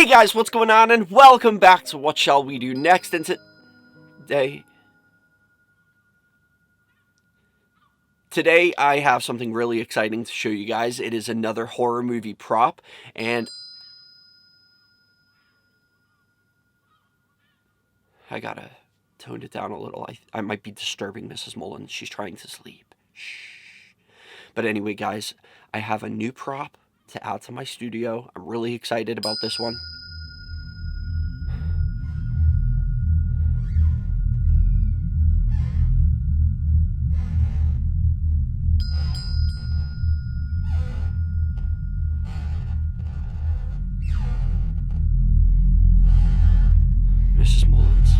Hey guys, what's going on, and welcome back to What Shall We Do Next, and today I have something really exciting to show you guys. It is another horror movie prop, and I gotta tone it down a little. I might be disturbing Mrs. Mullins. She's trying to sleep. Shh. But anyway, guys, I have a new prop to add to my studio. I'm really excited about this one. Mrs. Mullins.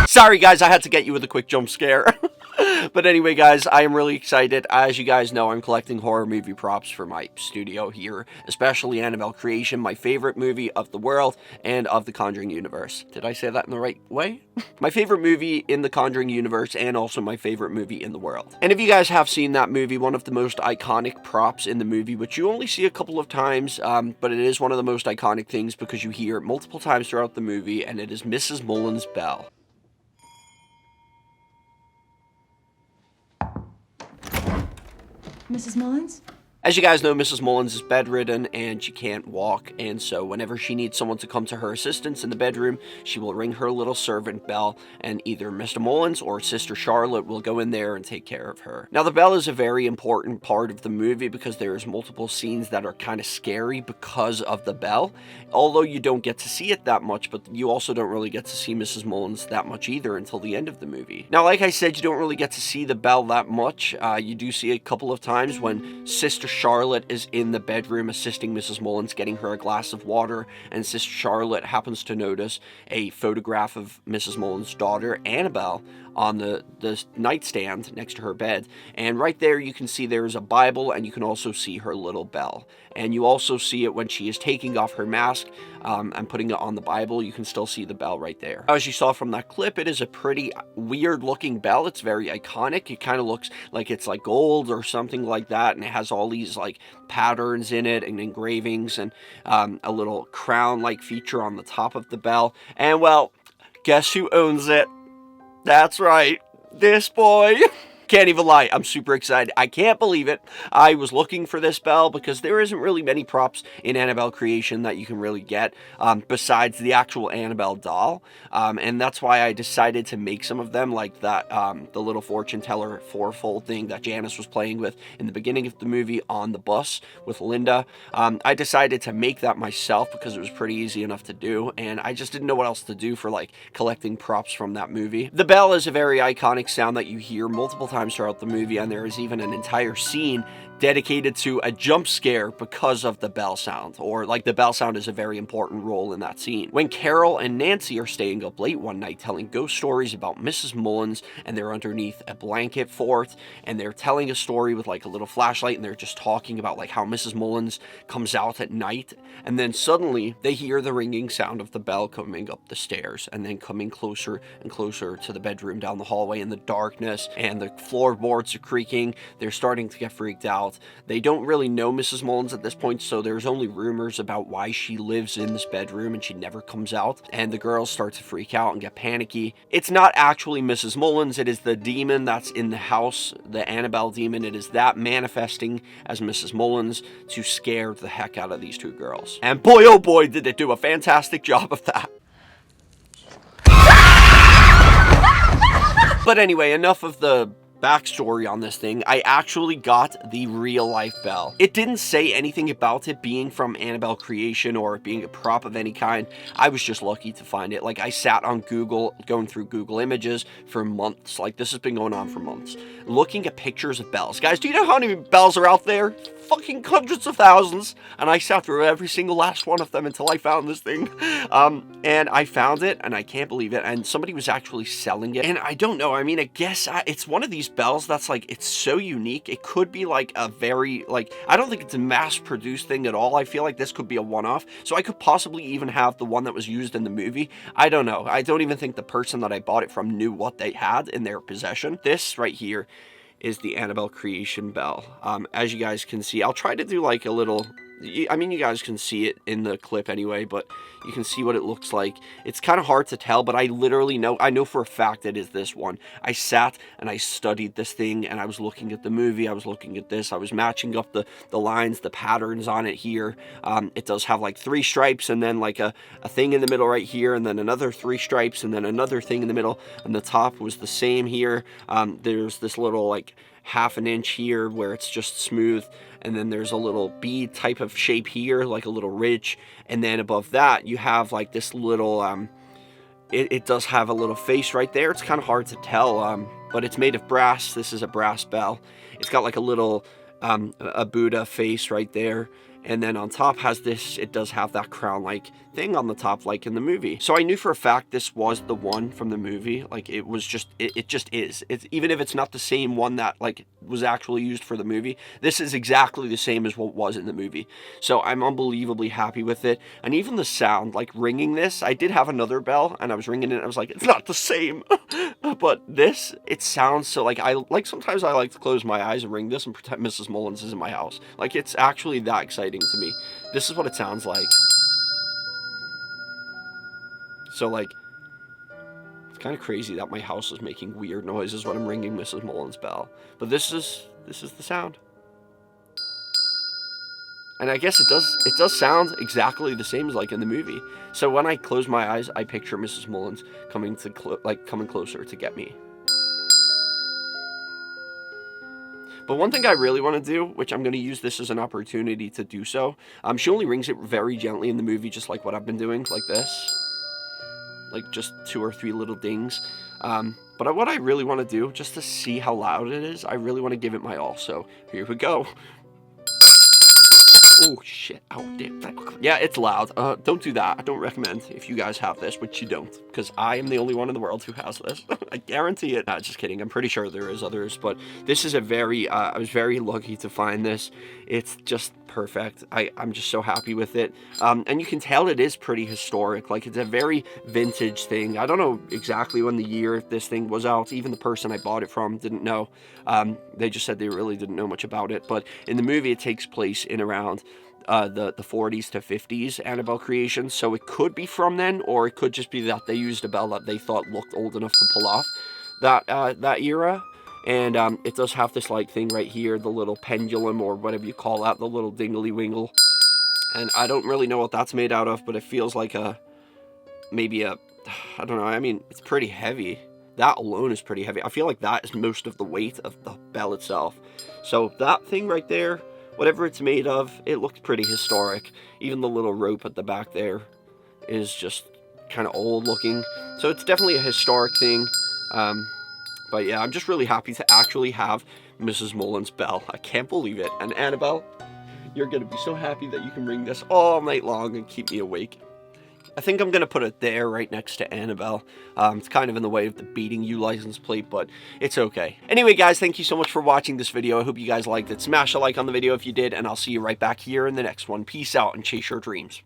Sorry guys, I had to get you with a quick jump scare. But anyway guys, I am really excited. As you guys know, I'm collecting horror movie props for my studio here, especially Annabelle Creation, my favorite movie of the world and of the Conjuring universe. Did I say that in the right way? My favorite movie in the Conjuring universe, and also my favorite movie in the world. And if you guys have seen that movie, one of the most iconic props in the movie, which you only see a couple of times, but it is one of the most iconic things because you hear it multiple times throughout the movie, and it is Mrs. Mullins' bell. Mrs. Mullins? As you guys know, Mrs. Mullins is bedridden and she can't walk, and so whenever she needs someone to come to her assistance in the bedroom, she will ring her little servant bell, and either Mr. Mullins or Sister Charlotte will go in there and take care of her. Now, the bell is a very important part of the movie because there's multiple scenes that are kind of scary because of the bell, although you don't get to see it that much, but you also don't really get to see Mrs. Mullins that much either until the end of the movie. Now, like I said, you don't really get to see the bell that much. You do see a couple of times when Sister Charlotte is in the bedroom assisting Mrs. Mullins, getting her a glass of water, and Sister Charlotte happens to notice a photograph of Mrs. Mullins' daughter, Annabelle, on the nightstand next to her bed. And right there you can see there's a Bible, and you can also see her little bell. And you also see it when she is taking off her mask and putting it on the Bible. You can still see the bell right there. As you saw from that clip, it is a pretty weird looking bell. It's very iconic. It kind of looks like it's like gold or something like that, and it has all these like patterns in it and engravings, and a little crown like feature on the top of the bell. And well, guess who owns it? That's right, this boy. Can't even lie, I'm super excited. I can't believe it. I was looking for this bell because there isn't really many props in Annabelle Creation that you can really get besides the actual Annabelle doll. And that's why I decided to make some of them, like that, the little fortune teller fourfold thing that Janice was playing with in the beginning of the movie on the bus with Linda. I decided to make that myself because it was pretty easy enough to do, and I just didn't know what else to do for like collecting props from that movie. The bell is a very iconic sound that you hear multiple times throughout the movie, and there is even an entire scene dedicated to a jump scare because of the bell sound, or like the bell sound is a very important role in that scene. When Carol and Nancy are staying up late one night telling ghost stories about Mrs. Mullins, and they're underneath a blanket fort, and they're telling a story with like a little flashlight, and they're just talking about like how Mrs. Mullins comes out at night, and then suddenly they hear the ringing sound of the bell coming up the stairs, and then coming closer and closer to the bedroom down the hallway in the darkness, and the floorboards are creaking. They're starting to get freaked out. They don't really know Mrs. Mullins at this point, so there's only rumors about why she lives in this bedroom and she never comes out, and the girls start to freak out and get panicky. It's not actually Mrs. Mullins, it is the demon that's in the house, the Annabelle demon. It is that manifesting as Mrs. Mullins to scare the heck out of these two girls. And boy, oh boy, did it do a fantastic job of that. But anyway, enough of the backstory on this thing. I actually got the real life bell. It didn't say anything about it being from Annabelle Creation or being a prop of any kind. I was just lucky to find it. Like, I sat on Google, going through Google Images for months. Like, this has been going on for months, looking at pictures of bells. Guys, do you know how many bells are out there? fucking hundreds of thousands, and I sat through every single last one of them until I found this thing. And I found it, and I can't believe it, and somebody was actually selling it, and I don't know, I mean, I guess it's one of these bells that's like, it's so unique. It could be like a very, like, I don't think it's a mass-produced thing at all. I feel like this could be a one-off, so I could possibly even have the one that was used in the movie. I don't know. I don't even think the person that I bought it from knew what they had in their possession. This right here is the Annabelle creation bell. As you guys can see, I'll try to do like a little, I mean, you guys can see it in the clip anyway, but you can see what it looks like. It's kind of hard to tell, but I literally know, I know for a fact it is this one. I sat and I studied this thing, and I was looking at the movie, I was looking at this, I was matching up the lines, the patterns on it here. It does have like 3 stripes, and then like a thing in the middle right here, and then another 3 stripes, and then another thing in the middle, and the top was the same here. There's this little like ½ an inch here where it's just smooth, and then there's a little bead type of shape here, like a little ridge, and then above that you have like this little it does have a little face right there. It's kind of hard to tell, but it's made of brass. This is a brass bell. It's got like a little a Buddha face right there, and then on top has this, it does have that crown like thing on the top like in the movie. So I knew for a fact this was the one from the movie. Like it was just, it just is. It's, even if it's not the same one that like was actually used for the movie, this is exactly the same as what was in the movie. So I'm unbelievably happy with it. And even the sound, like ringing this, I did have another bell and I was ringing it and I was like, it's not the same. But this, it sounds so like, sometimes I like to close my eyes and ring this and pretend Mrs. Mullins is in my house. Like it's actually that exciting to me. This is what it sounds like. So like, it's kind of crazy that my house is making weird noises when I'm ringing Mrs. Mullins' bell. But this is the sound. And I guess it does sound exactly the same as like in the movie. So when I close my eyes, I picture Mrs. Mullins coming closer to get me. But one thing I really want to do, which I'm going to use this as an opportunity to do so, she only rings it very gently in the movie, just like what I've been doing, like this. Like just 2 or 3 little dings. But what I really want to do, just to see how loud it is, I really want to give it my all. So here we go. Oh shit, oh damn. Yeah, it's loud. Don't do that. I don't recommend if you guys have this, which you don't, because I am the only one in the world who has this. I guarantee it. Just kidding. I'm pretty sure there is others, but this is a very, I was very lucky to find this. It's just perfect. I'm just so happy with it. And you can tell it is pretty historic. Like it's a very vintage thing. I don't know exactly when the year this thing was out. Even the person I bought it from didn't know. They just said they really didn't know much about it. But in the movie, it takes place in around the 40s to 50s Annabelle creation. So it could be from then, or it could just be that they used a bell that they thought looked old enough to pull off that era. And it does have this like thing right here, the little pendulum or whatever you call that, the little dingly wingle. And I don't really know what that's made out of, but it feels like maybe I don't know. I mean, it's pretty heavy. That alone is pretty heavy. I feel like that is most of the weight of the bell itself. So that thing right there, whatever it's made of, it looks pretty historic. Even the little rope at the back there is just kind of old looking. So it's definitely a historic thing. But yeah, I'm just really happy to actually have Mrs. Mullins' bell. I can't believe it. And Annabelle, you're going to be so happy that you can ring this all night long and keep me awake. I think I'm going to put it there right next to Annabelle. It's kind of in the way of the beating you license plate, but it's okay. Anyway, guys, thank you so much for watching this video. I hope you guys liked it. Smash a like on the video if you did, and I'll see you right back here in the next one. Peace out and chase your dreams.